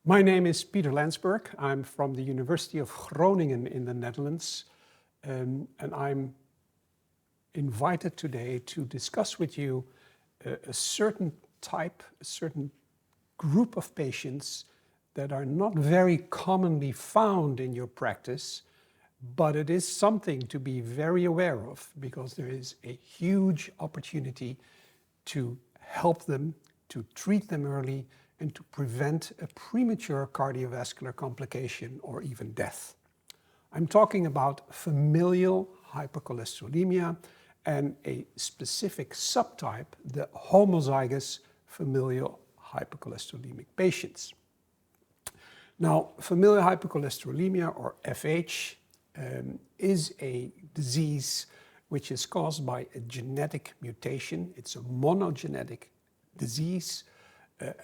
My name is Peter Lansberg. I'm from the University of Groningen in the Netherlands, and I'm invited today to discuss with you a certain group of patients that are not very commonly found in your practice, but it is something to be very aware of because there is a huge opportunity to help them, to treat them early, and to prevent a premature cardiovascular complication or even death. I'm talking about familial hypercholesterolemia and a specific subtype, the homozygous familial hypercholesterolemic patients. Now, familial hypercholesterolemia, or FH, is a disease which is caused by a genetic mutation. It's a monogenetic disease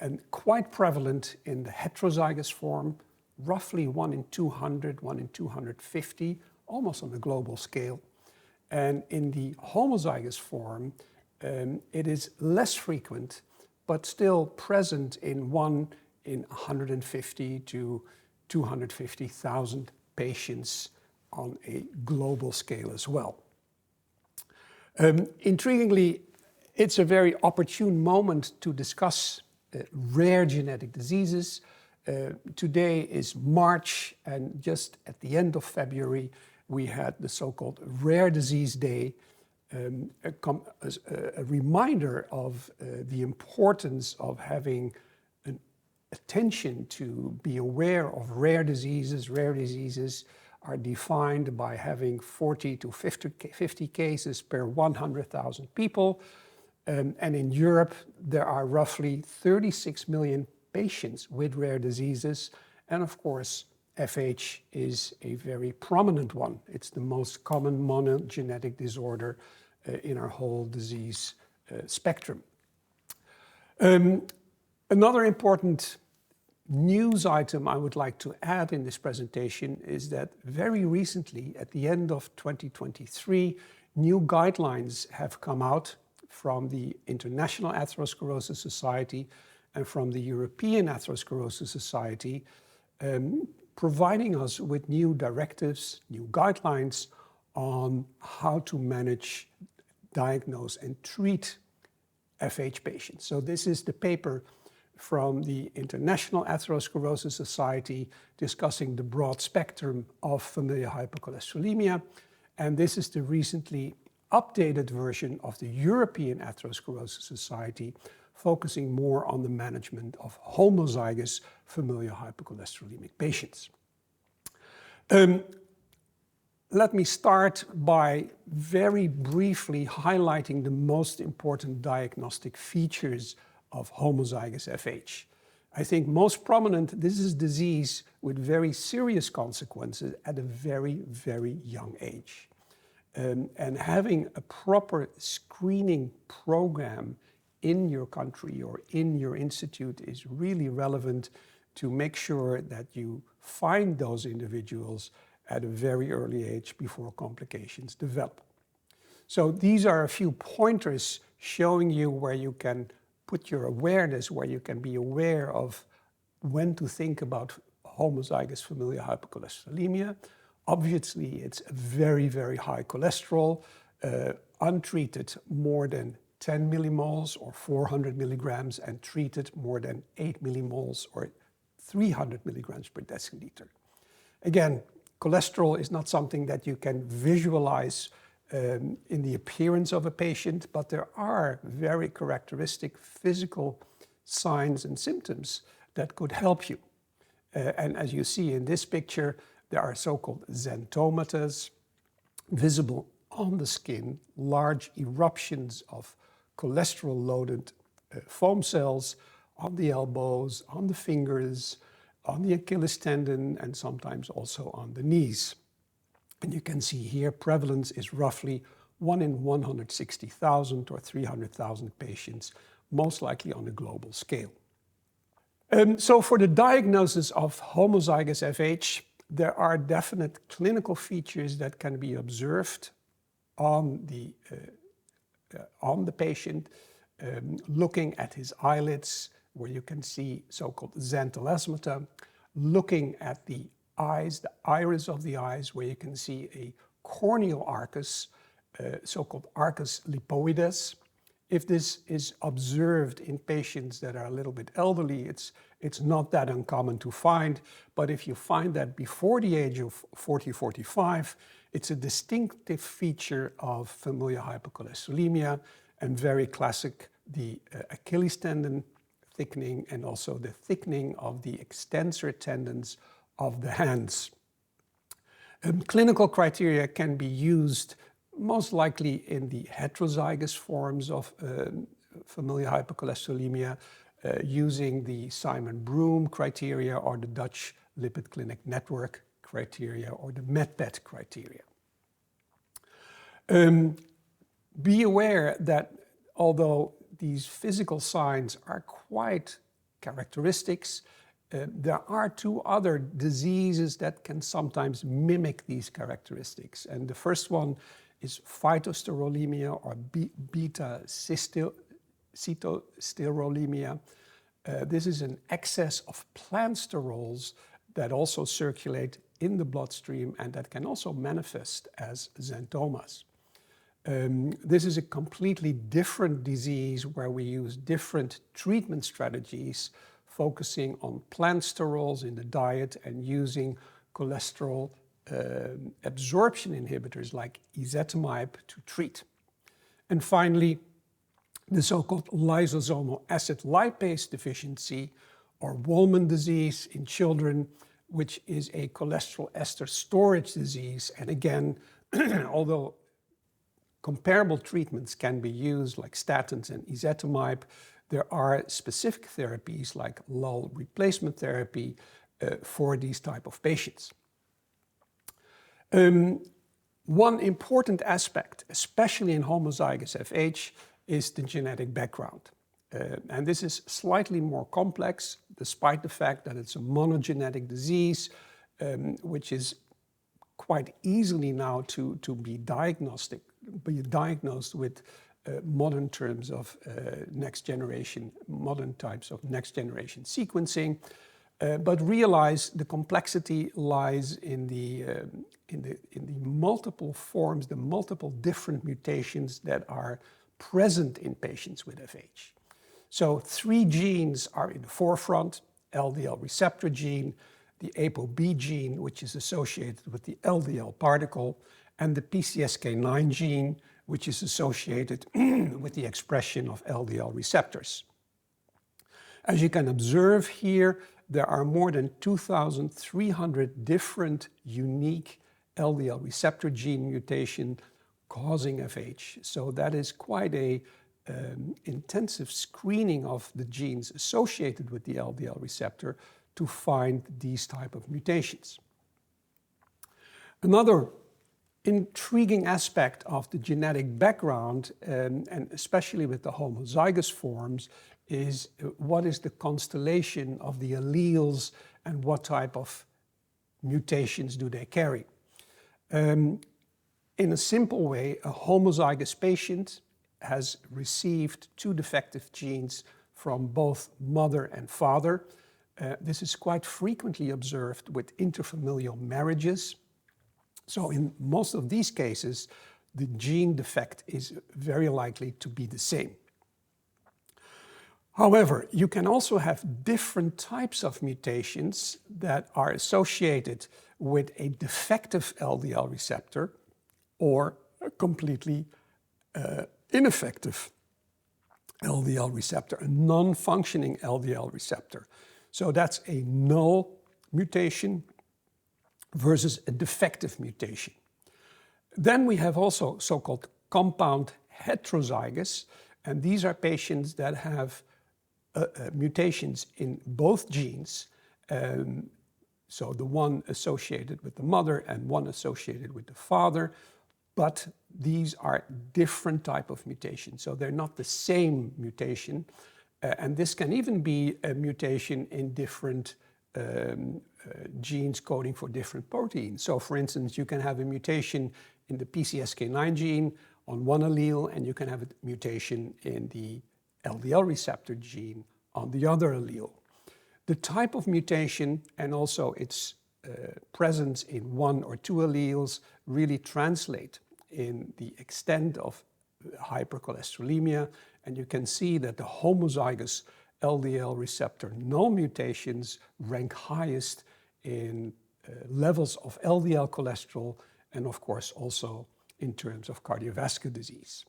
and quite prevalent in the heterozygous form, roughly 1 in 200, 1 in 250, almost on a global scale. And in the homozygous form, it is less frequent, but still present in 1 in 150 to 250,000 patients on a global scale as well. Intriguingly, it's a very opportune moment to discuss rare genetic diseases. Today is March, and just at the end of February, we had the so-called Rare Disease Day, a reminder of the importance of having an attention to be aware of rare diseases. Rare diseases are defined by having 40 to 50 cases per 100,000 people. And in Europe, there are roughly 36 million patients with rare diseases. And of course, FH is a very prominent one. It's the most common monogenetic disorder in our whole disease spectrum. Another important news item I would like to add in this presentation is that very recently, at the end of 2023, new guidelines have come out from the International Atherosclerosis Society and from the European Atherosclerosis Society, providing us with new directives, new guidelines on how to manage, diagnose, and treat FH patients. So this is the paper from the International Atherosclerosis Society discussing the broad spectrum of familial hypercholesterolemia, and this is the recently updated version of the European Atherosclerosis Society, focusing more on the management of homozygous familial hypercholesterolemic patients. Let me start by very briefly highlighting the most important diagnostic features of homozygous FH. I think most prominent, this is a disease with very serious consequences at a very, very young age. And having a proper screening program in your country or in your institute is really relevant to make sure that you find those individuals at a very early age before complications develop. So these are a few pointers showing you where you can put your awareness, where you can be aware of when to think about homozygous familial hypercholesterolemia. Obviously, it's very, very high cholesterol, untreated more than 10 millimoles or 400 milligrams, and treated more than 8 millimoles or 300 milligrams per deciliter. Again, cholesterol is not something that you can visualize in the appearance of a patient, but there are very characteristic physical signs and symptoms that could help you. And as you see in this picture, there are so-called xanthomas visible on the skin, large eruptions of cholesterol-loaded foam cells on the elbows, on the fingers, on the Achilles tendon, and sometimes also on the knees. And you can see here prevalence is roughly 1 in 160,000 or 300,000 patients, most likely on a global scale. So for the diagnosis of homozygous FH, there are definite clinical features that can be observed on the patient, looking at his eyelids, where you can see so-called xanthelasmata, looking at the eyes, the iris of the eyes, where you can see a corneal arcus, so-called arcus lipoides. If this is observed in patients that are a little bit elderly, it's not that uncommon to find, but if you find that before the age of 40, 45, it's a distinctive feature of familial hypercholesterolemia, and very classic, the Achilles tendon thickening and also the thickening of the extensor tendons of the hands. Clinical criteria can be used most likely in the heterozygous forms of familial hypercholesterolemia, using the Simon-Broom criteria or the Dutch Lipid Clinic Network criteria or the MedPet criteria. Be aware that although these physical signs are quite characteristics, there are two other diseases that can sometimes mimic these characteristics. And the first one is phytosterolemia or beta-cytosterolemia. This is an excess of plant sterols that also circulate in the bloodstream and that can also manifest as xanthomas. This is a completely different disease where we use different treatment strategies, focusing on plant sterols in the diet and using cholesterol absorption inhibitors like ezetimibe to treat. And finally, the so-called lysosomal acid lipase deficiency or Wolman disease in children, which is a cholesterol ester storage disease. And again, although comparable treatments can be used like statins and ezetimibe, there are specific therapies like LUL replacement therapy for these type of patients. One important aspect, especially in homozygous FH, is the genetic background. And this is slightly more complex, despite the fact that it's a monogenetic disease, which is quite easily now to be diagnosed with modern terms of modern types of next generation sequencing. But realize the complexity lies in the multiple forms, the multiple different mutations that are present in patients with FH. So 3 genes are in the forefront: LDL receptor gene, the ApoB gene, which is associated with the LDL particle, and the PCSK9 gene, which is associated with the expression of LDL receptors. As you can observe here, there are more than 2,300 different unique LDL receptor gene mutation causing FH. So that is quite a intensive screening of the genes associated with the LDL receptor to find these type of mutations. Another intriguing aspect of the genetic background, and especially with the homozygous forms, is what is the constellation of the alleles and what type of mutations do they carry. In a simple way, a homozygous patient has received 2 defective genes from both mother and father. This is quite frequently observed with interfamilial marriages. So in most of these cases, the gene defect is very likely to be the same. However, you can also have different types of mutations that are associated with a defective LDL receptor or a completely ineffective LDL receptor, a non-functioning LDL receptor. So that's a null mutation versus a defective mutation. Then we have also so-called compound heterozygous, and these are patients that have mutations in both genes, so the one associated with the mother and one associated with the father, but these are different type of mutations, so they're not the same mutation, and this can even be a mutation in different genes coding for different proteins. So for instance, you can have a mutation in the PCSK9 gene on one allele, and you can have a mutation in the LDL receptor gene on the other allele. The type of mutation and also its presence in one or two alleles really translate in the extent of hypercholesterolemia, and you can see that the homozygous LDL receptor null mutations rank highest in levels of LDL cholesterol and of course also in terms of cardiovascular disease.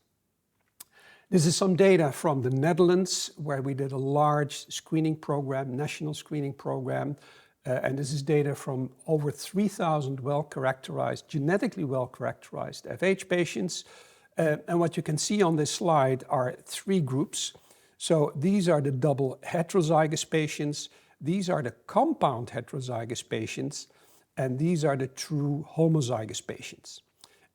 This is some data from the Netherlands where we did a large screening program, national screening program, and this is data from over 3,000 well-characterized, genetically well-characterized FH patients. And what you can see on this slide are three groups. So these are the double heterozygous patients, these are the compound heterozygous patients, and these are the true homozygous patients.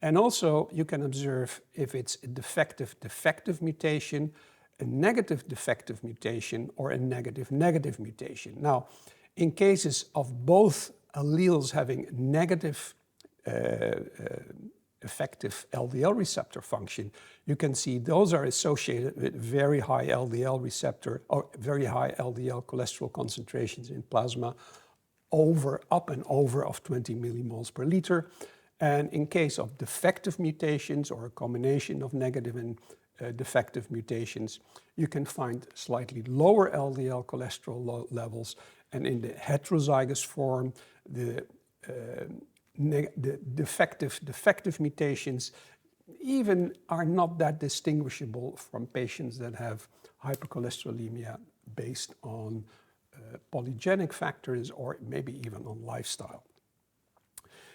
And also you can observe if it's a defective mutation, a negative defective mutation, or a negative mutation. Now, in cases of both alleles having negative effective LDL receptor function, you can see those are associated with very high LDL receptor or very high LDL cholesterol concentrations in plasma up and over of 20 millimoles per liter. And in case of defective mutations or a combination of negative and defective mutations, you can find slightly lower LDL cholesterol levels. And in the heterozygous form, the defective mutations even are not that distinguishable from patients that have hypercholesterolemia based on polygenic factors or maybe even on lifestyle.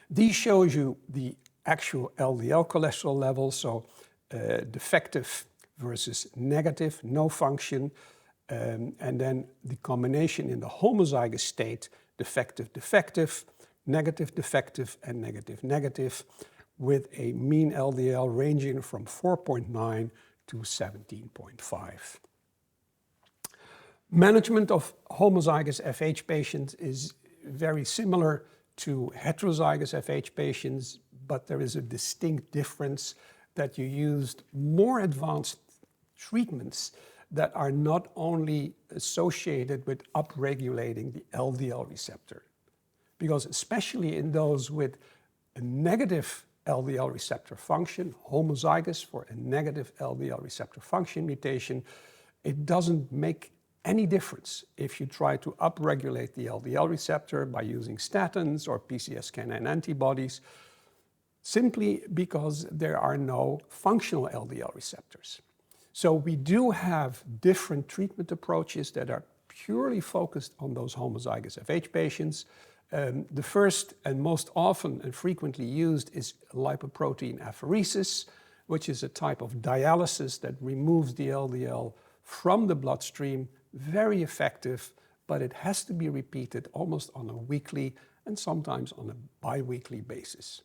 These shows you the actual LDL cholesterol levels, so defective versus negative, no function, and then the combination in the homozygous state, defective, negative, and negative, with a mean LDL ranging from 4.9 to 17.5. Management of homozygous FH patients is very similar to heterozygous FH patients, but there is a distinct difference that you used more advanced treatments that are not only associated with upregulating the LDL receptor, because especially in those with a negative LDL receptor function, homozygous for a negative LDL receptor function mutation, it doesn't make any difference if you try to upregulate the LDL receptor by using statins or PCSK9 antibodies, simply because there are no functional LDL receptors. So we do have different treatment approaches that are purely focused on those homozygous FH patients. The first and most often and frequently used is lipoprotein apheresis, which is a type of dialysis that removes the LDL from the bloodstream. Very effective, but it has to be repeated almost on a weekly and sometimes on a bi-weekly basis.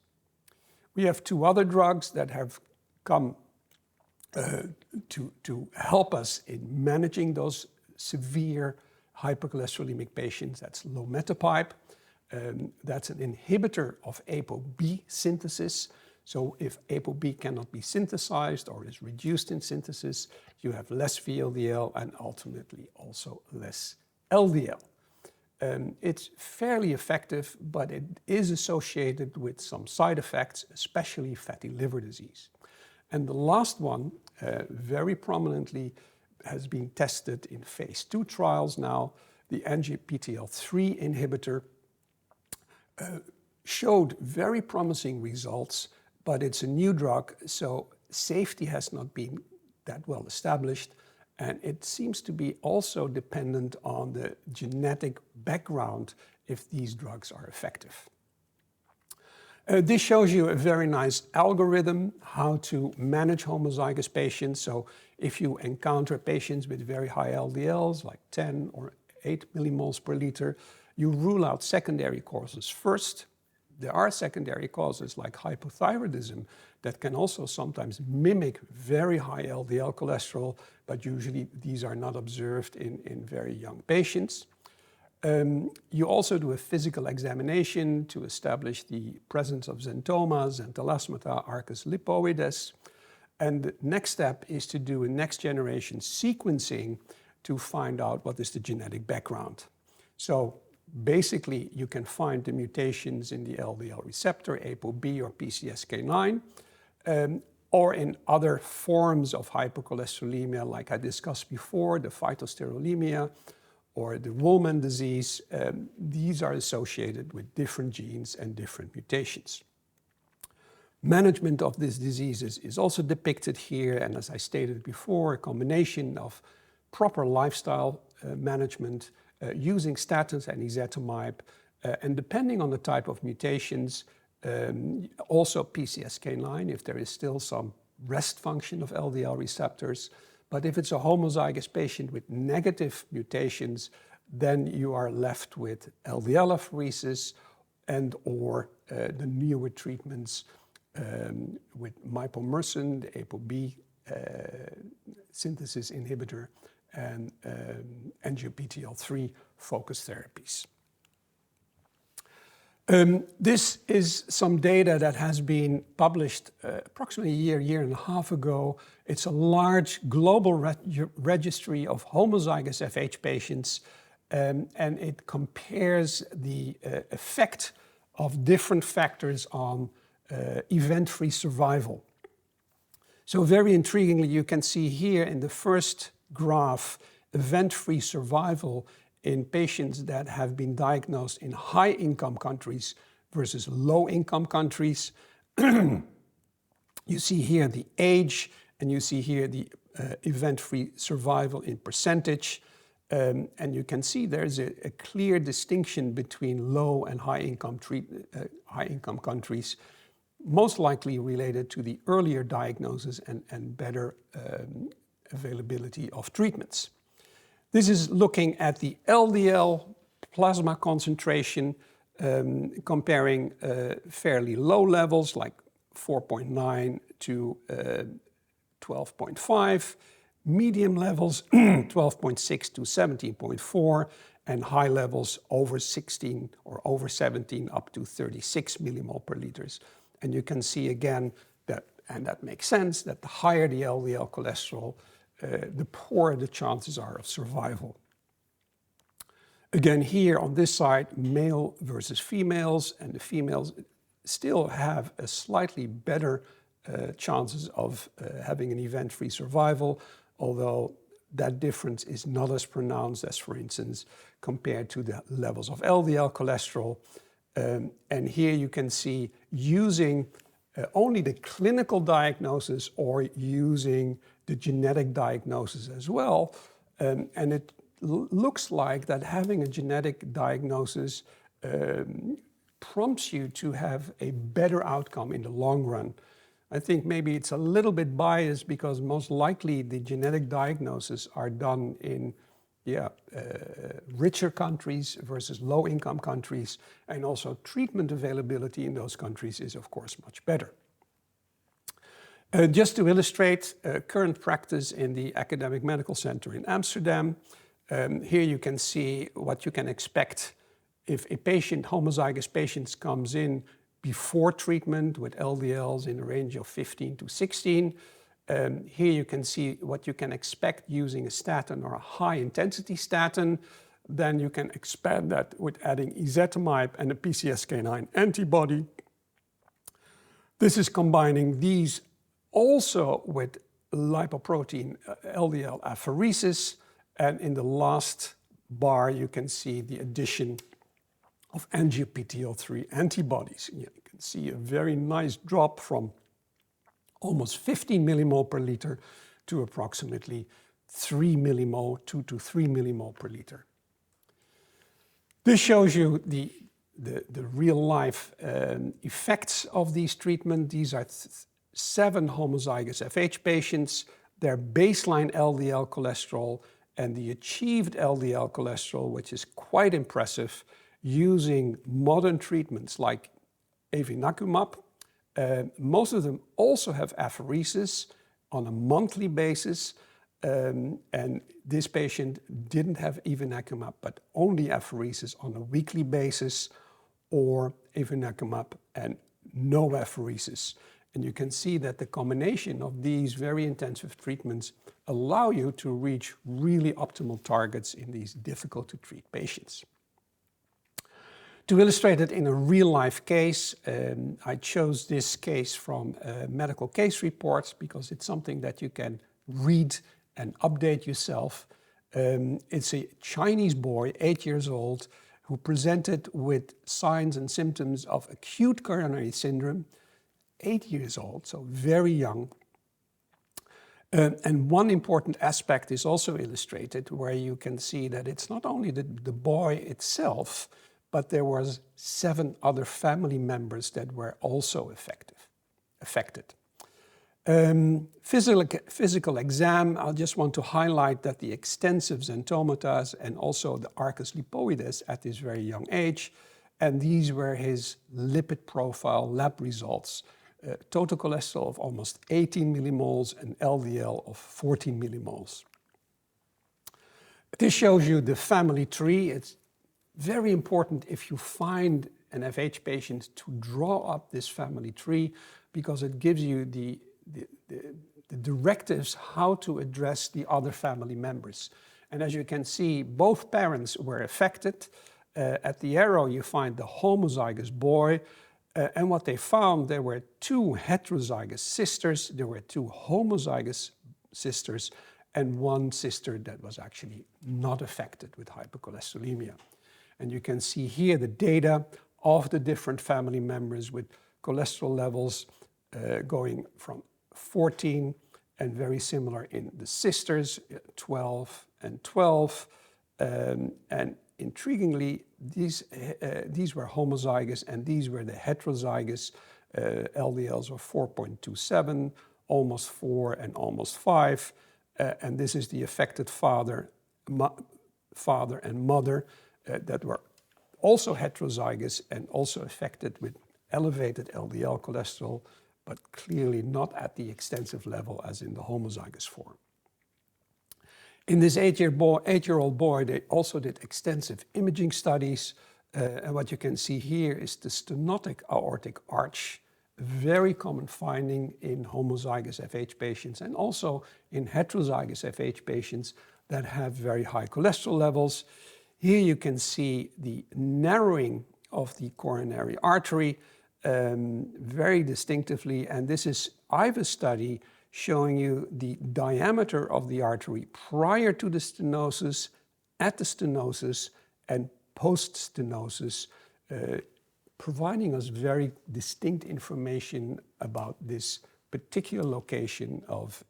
We have two other drugs that have come to help us in managing those severe hypercholesterolemic patients. That's lometopib. That's an inhibitor of ApoB synthesis. So if ApoB cannot be synthesized or is reduced in synthesis, you have less VLDL and ultimately also less LDL. It's fairly effective, but it is associated with some side effects, especially fatty liver disease. And the last one, very prominently, has been tested in phase 2 trials now. The ANGPTL3 inhibitor showed very promising results, but it's a new drug, so safety has not been that well established, and it seems to be also dependent on the genetic background if these drugs are effective. This shows you a very nice algorithm how to manage homozygous patients. So if you encounter patients with very high LDLs, like 10 or 8 millimoles per liter, you rule out secondary causes first. There are secondary causes like hypothyroidism that can also sometimes mimic very high LDL cholesterol, but usually these are not observed in very young patients. You also do a physical examination to establish the presence of xanthomas and thalassemata arcus lipoides. And the next step is to do a next generation sequencing to find out what is the genetic background. So basically, you can find the mutations in the LDL receptor, ApoB or PCSK9, or in other forms of hypercholesterolemia, like I discussed before, the phytosterolemia or the Wolman disease. These are associated with different genes and different mutations. Management of these diseases is also depicted here, and as I stated before, a combination of proper lifestyle management, using statins and ezetimibe, and depending on the type of mutations, also PCSK9 if there is still some rest function of LDL receptors. But if it's a homozygous patient with negative mutations, then you are left with LDL apheresis and or the newer treatments with mipomycin, the ApoB synthesis inhibitor, and angioPTL3 focused therapies. This is some data that has been published approximately a year and a half ago. It's a large global registry of homozygous FH patients, and it compares the effect of different factors on event-free survival. So very intriguingly, you can see here in the first graph, event-free survival in patients that have been diagnosed in high-income countries versus low-income countries. You see here the age, and you see here the event-free survival in percentage. And you can see there's a clear distinction between low and high-income countries, most likely related to the earlier diagnosis and better availability of treatments. This is looking at the LDL plasma concentration, comparing fairly low levels like 4.9 to 12.5, medium levels 12.6 to 17.4, and high levels over 16 or over 17 up to 36 millimole per liters. And you can see again that, and that makes sense, that the higher the LDL cholesterol, the poorer the chances are of survival. Again, here on this side, male versus females, and the females still have a slightly better chances of having an event-free survival, although that difference is not as pronounced as, for instance, compared to the levels of LDL cholesterol. And here you can see using only the clinical diagnosis or using the genetic diagnosis as well. And it looks like that having a genetic diagnosis prompts you to have a better outcome in the long run. I think maybe it's a little bit biased because most likely the genetic diagnoses are done in richer countries versus low-income countries, and also treatment availability in those countries is of course much better. Just to illustrate current practice in the Academic Medical Center in Amsterdam, here you can see what you can expect if a patient, homozygous patient, comes in before treatment with LDLs in the range of 15 to 16. Here you can see what you can expect using a statin or a high-intensity statin. Then you can expand that with adding ezetimibe and a PCSK9 antibody. This is combining these also with lipoprotein LDL apheresis. And in the last bar, you can see the addition of angioPTL3 antibodies. You can see a very nice drop from almost 15 millimole per liter to approximately 3 millimole, 2 to 3 millimole per liter. This shows you the real-life effects of these treatments. These are 7 homozygous FH patients, their baseline LDL cholesterol and the achieved LDL cholesterol, which is quite impressive, using modern treatments like evinacumab. Most of them also have apheresis on a monthly basis, and this patient didn't have evinacumab, but only apheresis on a weekly basis, or evinacumab and no apheresis. And you can see that the combination of these very intensive treatments allow you to reach really optimal targets in these difficult to treat patients. To illustrate it in a real-life case, I chose this case from medical case reports because it's something that you can read and update yourself. It's a Chinese boy, 8 years old, who presented with signs and symptoms of acute coronary syndrome, 8 years old, so very young. And one important aspect is also illustrated where you can see that it's not only the boy itself, but there was 7 other family members that were also affected. Physical exam, I just want to highlight that the extensive xanthomatous and also the arcus lipoides at this very young age, and these were his lipid profile lab results. Total cholesterol of almost 18 millimoles and LDL of 14 millimoles. This shows you the family tree. It's very important if you find an FH patient to draw up this family tree because it gives you the directives how to address the other family members. And as you can see, both parents were affected. At the arrow you find the homozygous boy, and what they found, there were 2 heterozygous sisters, there were 2 homozygous sisters, and 1 sister that was actually not affected with hypercholesterolemia. And you can see here the data of the different family members with cholesterol levels going from 14 and very similar in the sisters, 12 and 12. And intriguingly, these were homozygous and these were the heterozygous LDLs of 4.27, almost 4 and almost 5. And this is the affected father and mother that were also heterozygous and also affected with elevated LDL cholesterol, but clearly not at the extensive level as in the homozygous form. In this 8-year-old boy, they also did extensive imaging studies. And what you can see here is the stenotic aortic arch, a very common finding in homozygous FH patients and also in heterozygous FH patients that have very high cholesterol levels. Here you can see the narrowing of the coronary artery very distinctively, and this is IVA study showing you the diameter of the artery prior to the stenosis, at the stenosis, and post-stenosis, providing us very distinct information about this particular location of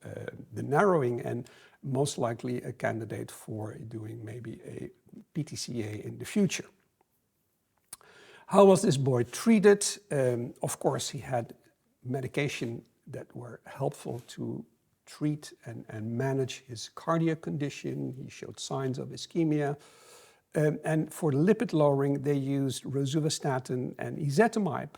the narrowing and most likely a candidate for doing maybe a PTCA in the future. How was this boy treated? Of course, he had medication that were helpful to treat and manage his cardiac condition. He showed signs of ischemia. And for lipid lowering, they used rosuvastatin and ezetimibe,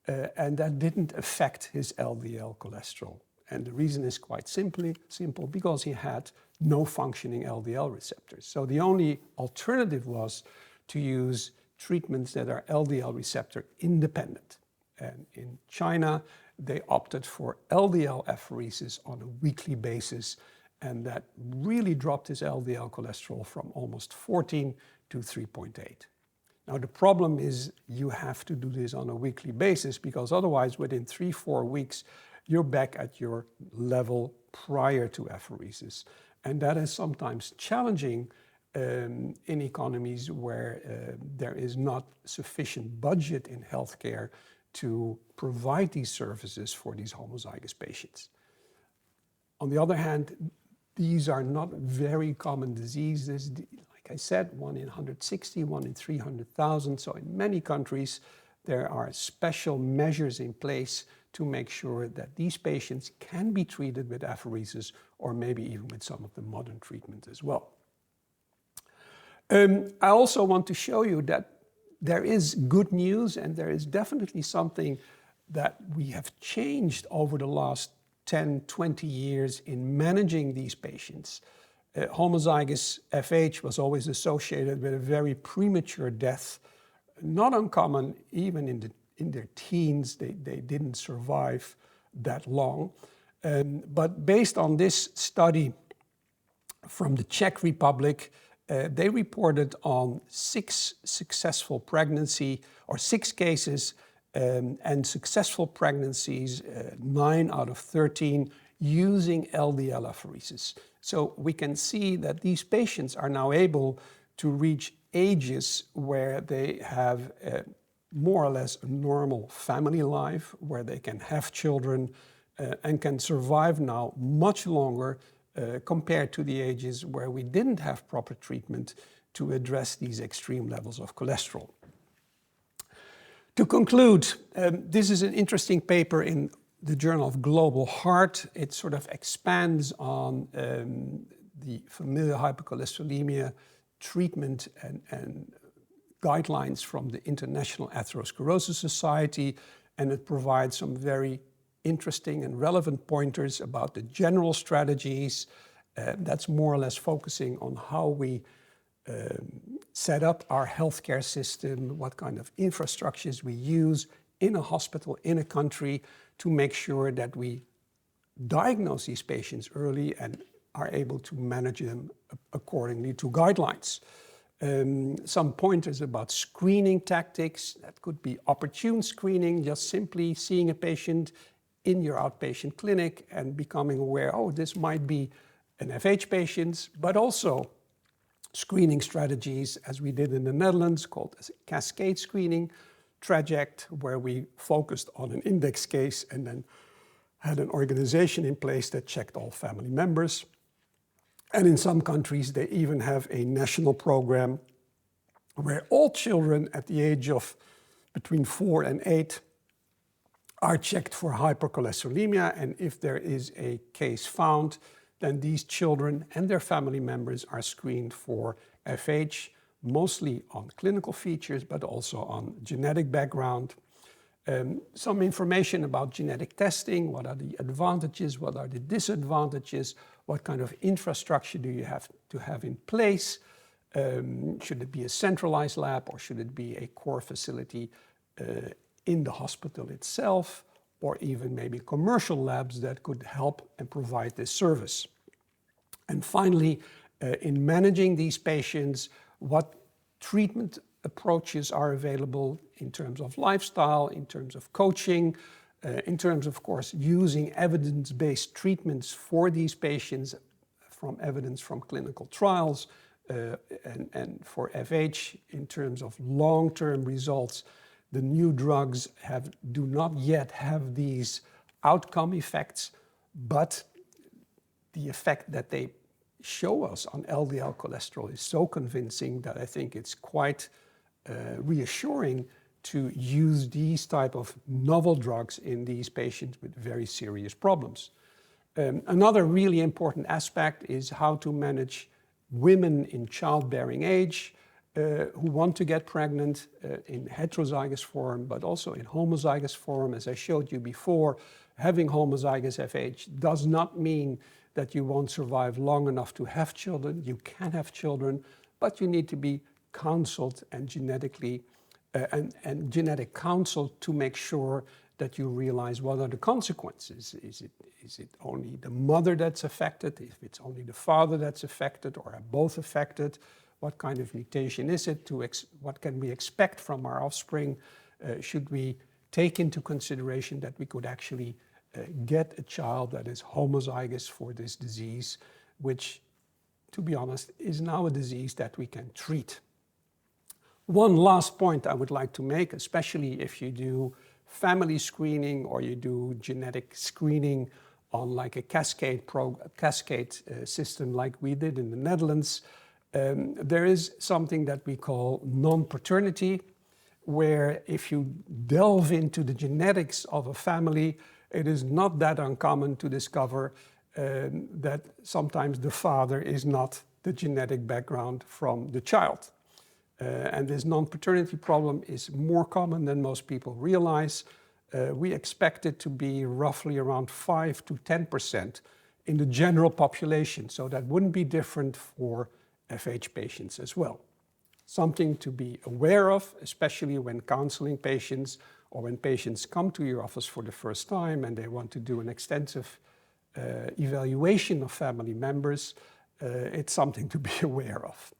and that didn't affect his LDL cholesterol. And the reason is quite simple, because he had no functioning LDL receptors. So the only alternative was to use treatments that are LDL receptor independent. And in China, they opted for LDL apheresis on a weekly basis, and that really dropped his LDL cholesterol from almost 14 to 3.8. Now the problem is you have to do this on a weekly basis because otherwise within 3-4 weeks you're back at your level prior to apheresis. And that is sometimes challenging in economies where there is not sufficient budget in healthcare to provide these services for these homozygous patients. On the other hand, these are not very common diseases. Like I said, 1 in 160, 1 in 300,000. So in many countries, there are special measures in place to make sure that these patients can be treated with apheresis or maybe even with some of the modern treatments as well. I also want to show you that there is good news and there is definitely something that we have changed over the last 10, 20 years in managing these patients. Homozygous FH was always associated with a very premature death, not uncommon even in their teens. They didn't survive that long. But based on this study from the Czech Republic, they reported on 6 successful pregnancy, or 6 cases, and successful pregnancies, 9 out of 13, using LDL apheresis. So we can see that these patients are now able to reach ages where they have more or less a normal family life, where they can have children and can survive now much longer compared to the ages where we didn't have proper treatment to address these extreme levels of cholesterol. To conclude, this is an interesting paper in the Journal of Global Heart. It sort of expands on the familial hypercholesterolemia treatment and guidelines from the International Atherosclerosis Society, and it provides some very interesting and relevant pointers about the general strategies. That's more or less focusing on how we set up our healthcare system, what kind of infrastructures we use in a hospital, in a country, to make sure that we diagnose these patients early and are able to manage them accordingly to guidelines. Some pointers about screening tactics. That could be opportune screening, just simply seeing a patient in your outpatient clinic and becoming aware, oh, this might be an FH patient, but also screening strategies, as we did in the Netherlands, called cascade screening, Traject, where we focused on an index case and then had an organization in place that checked all family members. And in some countries, they even have a national program where all children at the age of between 4 and 8 are checked for hypercholesterolemia, and if there is a case found, then these children and their family members are screened for FH, mostly on clinical features, but also on genetic background. Some information about genetic testing. What are the advantages? What are the disadvantages? What kind of infrastructure do you have to have in place? Should it be a centralized lab, or should it be a core facility in the hospital itself, or even maybe commercial labs that could help and provide this service? And finally, in managing these patients, what treatment approaches are available in terms of lifestyle, in terms of coaching, in terms, of course, using evidence-based treatments for these patients from evidence from clinical trials, and for FH, in terms of long-term results. The new drugs do not yet have these outcome effects, but the effect that they show us on LDL cholesterol is so convincing that I think it's quite reassuring to use these type of novel drugs in these patients with very serious problems. Another really important aspect is how to manage women in childbearing age who want to get pregnant in heterozygous form, but also in homozygous form. As I showed you before, having homozygous FH does not mean that you won't survive long enough to have children. You can have children, but you need to be counseled and genetic counsel to make sure that you realize what are the consequences. Is it only the mother that's affected? If it's only the father that's affected, or are both affected? What kind of mutation is it? What can we expect from our offspring? Should we take into consideration that we could actually get a child that is homozygous for this disease, which, to be honest, is now a disease that we can treat. One last point I would like to make, especially if you do family screening or you do genetic screening on like a cascade system like we did in the Netherlands, there is something that we call non-paternity, where if you delve into the genetics of a family, it is not that uncommon to discover that sometimes the father is not the genetic background from the child. And this non-paternity problem is more common than most people realize. We expect it to be roughly around 5 to 10% in the general population, so that wouldn't be different for FH patients as well. Something to be aware of, especially when counseling patients or when patients come to your office for the first time and they want to do an extensive evaluation of family members, it's something to be aware of.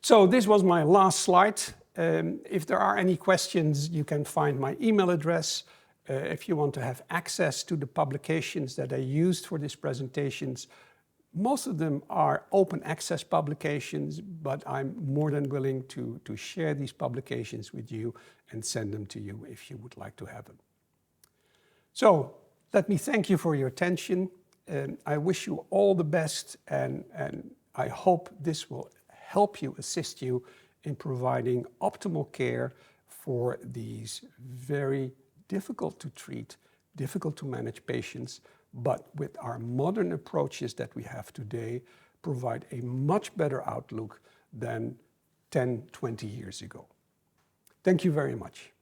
So this was my last slide. If there are any questions, you can find my email address. If you want to have access to the publications that I used for these presentations, most of them are open access publications, but I'm more than willing to share these publications with you and send them to you if you would like to have them. So let me thank you for your attention. I wish you all the best, and I hope this will help you, assist you in providing optimal care for these very difficult to treat, difficult to manage patients, but with our modern approaches that we have today, provide a much better outlook than 10, 20 years ago. Thank you very much.